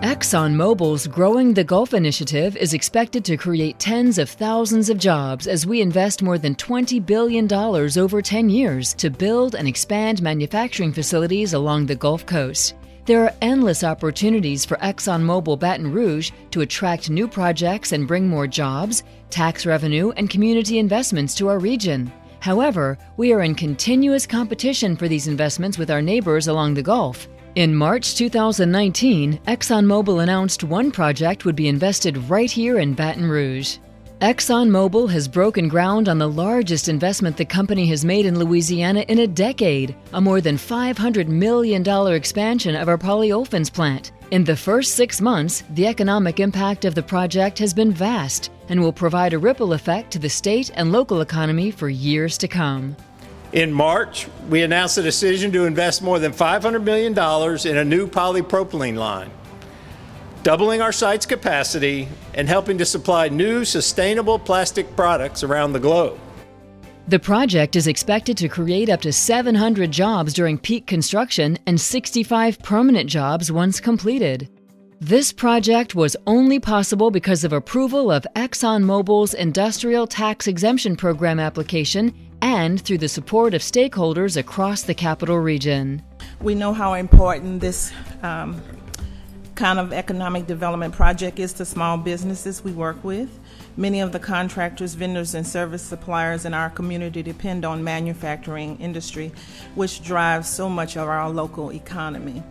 ExxonMobil's Growing the Gulf initiative is expected to create tens of thousands of jobs as we invest more than $20 billion over 10 years to build and expand manufacturing facilities along the Gulf Coast. There are endless opportunities for ExxonMobil Baton Rouge to attract new projects and bring more jobs, tax revenue, and community investments to our region. However, we are in continuous competition for these investments with our neighbors along the Gulf. In March 2019, ExxonMobil announced one project would be invested right here in Baton Rouge. ExxonMobil has broken ground on the largest investment the company has made in Louisiana in a decade, a more than $500 million expansion of our polyolefins plant. In the first 6 months, the economic impact of the project has been vast and will provide a ripple effect to the state and local economy for years to come. In March, we announced a decision to invest more than $500 million in a new polypropylene line, doubling our site's capacity and helping to supply new sustainable plastic products around the globe. The project is expected to create up to 700 jobs during peak construction and 65 permanent jobs once completed. This project was only possible because of approval of ExxonMobil's Industrial Tax Exemption Program application and through the support of stakeholders across the capital region. We know how important this kind of economic development project is to small businesses we work with. Many of the contractors, vendors, and service suppliers in our community depend on manufacturing industry, which drives so much of our local economy.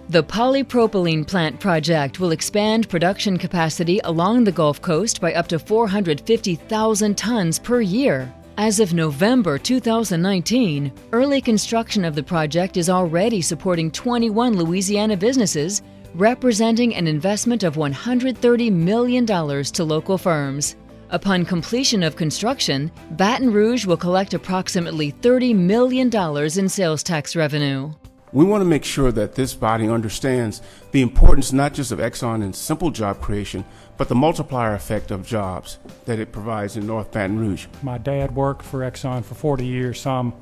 The polypropylene plant project will expand production capacity along the Gulf Coast by up to 450,000 tons per year. As of November 2019, early construction of the project is already supporting 21 Louisiana businesses, representing an investment of $130 million to local firms. Upon completion of construction, Baton Rouge will collect approximately $30 million in sales tax revenue. We want to make sure that this body understands the importance not just of Exxon in simple job creation, but the multiplier effect of jobs that it provides in North Baton Rouge. My dad worked for Exxon for 40 years, so I'm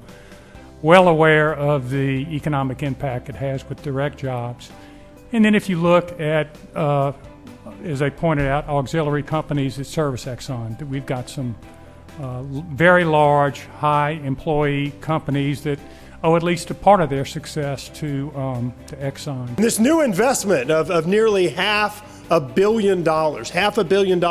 well aware of the economic impact it has with direct jobs. And then if you look at, as I pointed out, auxiliary companies that service Exxon, we've got some very large, high employee companies that owe at least a part of their success to Exxon. This new investment of nearly $500 million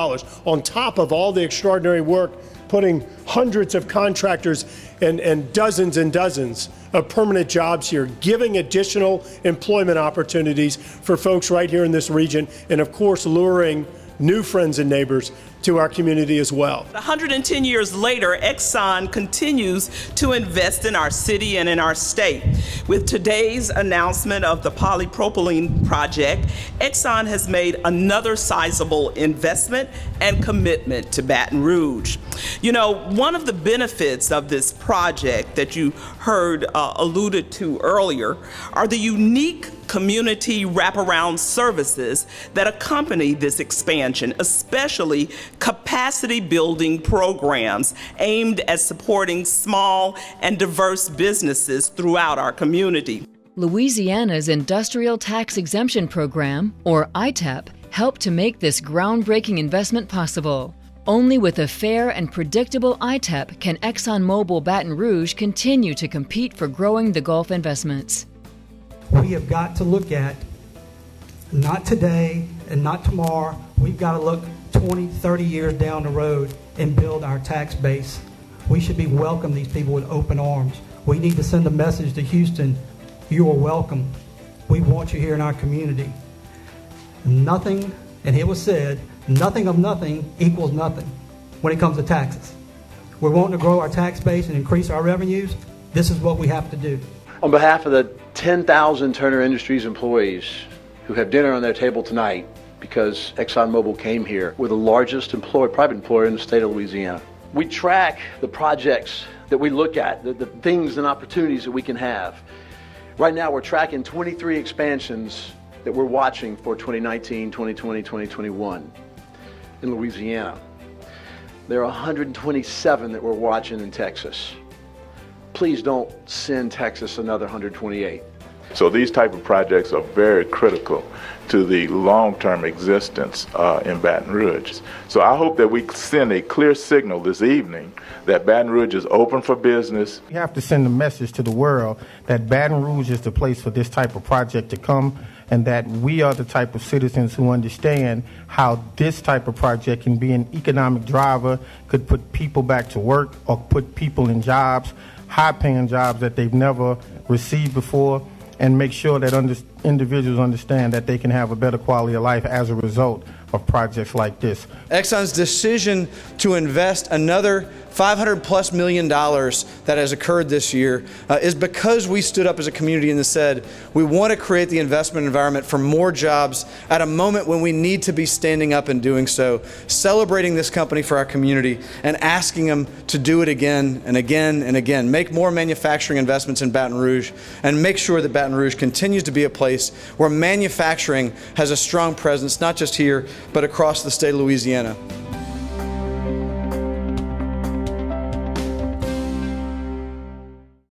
on top of all the extraordinary work, putting hundreds of contractors and dozens of permanent jobs here, giving additional employment opportunities for folks right here in this region, and of course luring new friends and neighbors to our community as well. 110 years later, Exxon continues to invest in our city and in our state. With today's announcement of the polypropylene project, Exxon has made another sizable investment and commitment to Baton Rouge. You know, one of the benefits of this project that you heard alluded to earlier are the unique community wraparound services that accompany this expansion, especially capacity building programs aimed at supporting small and diverse businesses throughout our community. Louisiana's Industrial Tax Exemption Program, or ITEP, helped to make this groundbreaking investment possible. Only with a fair and predictable ITEP can ExxonMobil Baton Rouge continue to compete for growing the Gulf investments. We have got to look at, not today and not tomorrow, we've got to look 20, 30 years down the road and build our tax base. We should be welcoming these people with open arms. We need to send a message to Houston, you are welcome. We want you here in our community. Nothing, and it was said, nothing of nothing equals nothing when it comes to taxes. We're wanting to grow our tax base and increase our revenues. This is what we have to do. On behalf of the 10,000 Turner Industries employees who have dinner on their table tonight because ExxonMobil came here, we're the largest private employer in the state of Louisiana. We track the projects that we look at, the things and opportunities that we can have. Right now we're tracking 23 expansions that we're watching for 2019, 2020, 2021 in Louisiana. There are 127 that we're watching in Texas. please don't send Texas another 128. So these type of projects are very critical to the long-term existence in Baton Rouge. So I hope that we send a clear signal this evening that Baton Rouge is open for business. We have to send a message to the world that Baton Rouge is the place for this type of project to come, and that we are the type of citizens who understand how this type of project can be an economic driver, could put people back to work or put people in jobs, high-paying jobs that they've never received before, and make sure that individuals understand that they can have a better quality of life as a result of projects like this. Exxon's decision to invest another $500+ million that has occurred this year is because we stood up as a community and said we want to create the investment environment for more jobs at a moment when we need to be standing up and doing so, celebrating this company for our community and asking them to do it again and again and again, make more manufacturing investments in Baton Rouge, and make sure that Baton Rouge continues to be a place where manufacturing has a strong presence, not just here, but across the state of Louisiana.